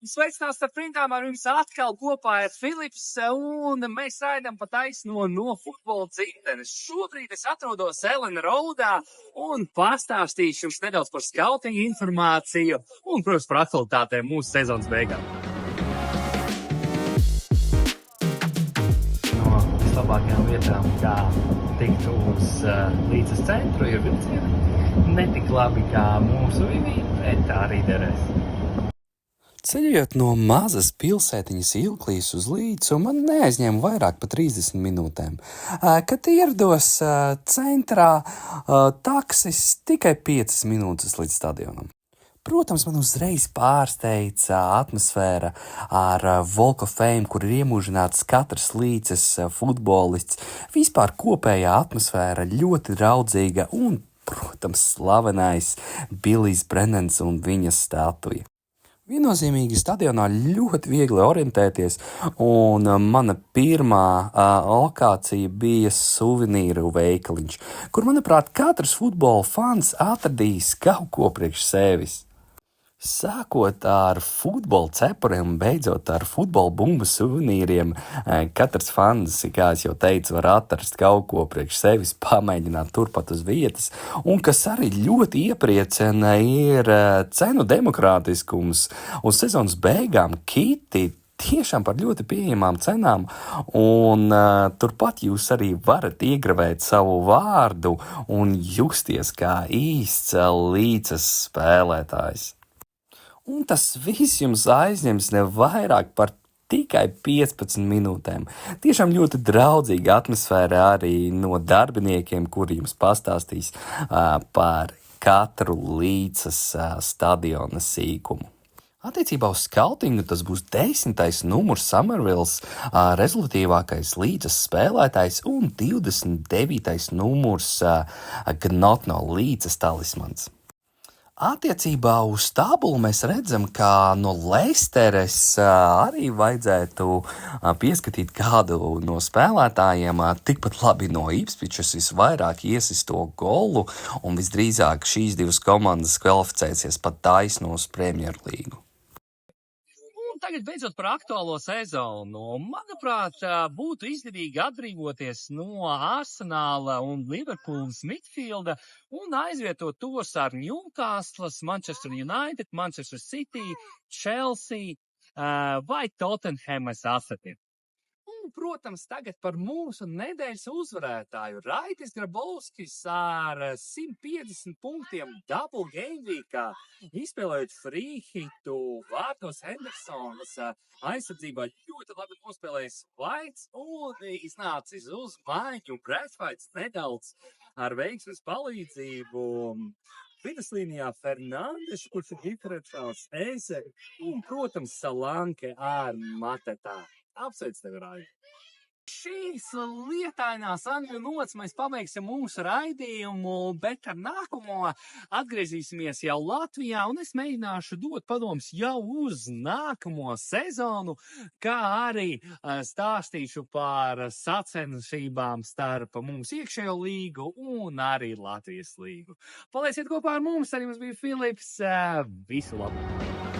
Sveicināts ar printām, ar jums atkal kopā ir Filips, un mēs raidām pa taisno no futbola dzimtenes. Šobrīd es atrodos Ellen Roadā un pastāstīšu jums nedaudz par skautingu informāciju un, protams, par aktualitātēm mūsu sezonas beigām. No vislabākajām vietām, kā tikt uz Līcas centru, ir vilcieni. Ne tik labi kā mūsu Vivī, bet tā arī derēs. Ceļojot no mazas pilsētiņas Ilklīs uz Līcu, man neaizņēma vairāk par 30 minūtēm. Kad ierados centrā, taksis tikai 5 minūtes līdz stadionam. Protams, man uzreiz pārsteidza atmosfēra ar Walk of Fame, kur ir iemūžināts katrs Līces futbolists. Vispār kopējā atmosfēra ļoti draudzīga un, protams, slavenais Billijs Brennans un viņa statuja. Viennozīmīgi stadionā ļoti viegli orientēties, un mana pirmā lokācija bija suvenīru veikaliņš, kur, manuprāt, katrs futbola fans atradīs kaut ko priekš sevis. Sākot ar futbola cepuriem un beidzot ar futbola bumbu suvenīriem, katrs fans, kā es jau teicu, var atrast kaut ko priekš sevis, pamēģināt turpat uz vietas, un kas arī ļoti iepriecina ir cenu demokrātiskums. Uz sezonas beigām kiti tiešām par ļoti pieejamām cenām, un turpat jūs arī varat iegravēt savu vārdu un justies kā īsts Līcas spēlētājs. Un tas viss jums aizņems ne vairāk par tikai 15 minūtēm. Tiešām ļoti draudzīga atmosfēra arī no darbiniekiem, kuri jums pastāstīs par katru Līcas stadiona sīkumu. Attiecībā uz skautingu tas būs 10. numurs Summervills, rezultatīvākais Līcas spēlētājs, un 29. numurs Gnotno Līcas talismans. Attiecībā uz tabulu mēs redzam, ka no Leisteres arī vajadzētu pieskatīt kādu no spēlētājiem, tikpat labi no Ipswichas visvairāk iesisto golu, un visdrīzāk šīs divas komandas kvalificēsies pat taisno uz Premjerlīgu. Tagad beidzot par aktuālo sezonu. Manuprāt, būtu izdevīgi atbrīvoties no Arsenāla un Liverpoolas midfielda un aizvietot tos ar Newcastles, Manchester United, Manchester City, Chelsea vai Tottenhamas asetiem. Un, protams, tagad par mūsu nedēļas uzvarētāju Raitis Grabovskis ar 150 punktiem double game weekā, izspēlējot free hitu, vārtos Hendersons, aizsardzībā ļoti labi nospēlējis Vaits un iznācis uz maiņu Bradfights nedaudz ar veiksmes palīdzību. Viduslīnijā Fernandes, kurš ir diferenciāls Eze un, protams, Salanke ar Matetā. Apsveic tevi, Raidi! Šīs lietainās angļu nots mēs pabeigsim mūsu raidījumu, bet ar nākamo atgriezīsimies jau Latvijā, un es mēģināšu dot padomus jau uz nākamo sezonu, kā arī stāstīšu par sacensībām starp mūsu iekšējo līgu un arī Latvijas līgu. Palieciet kopā ar mums, arī mums bija Filips. Visu labu!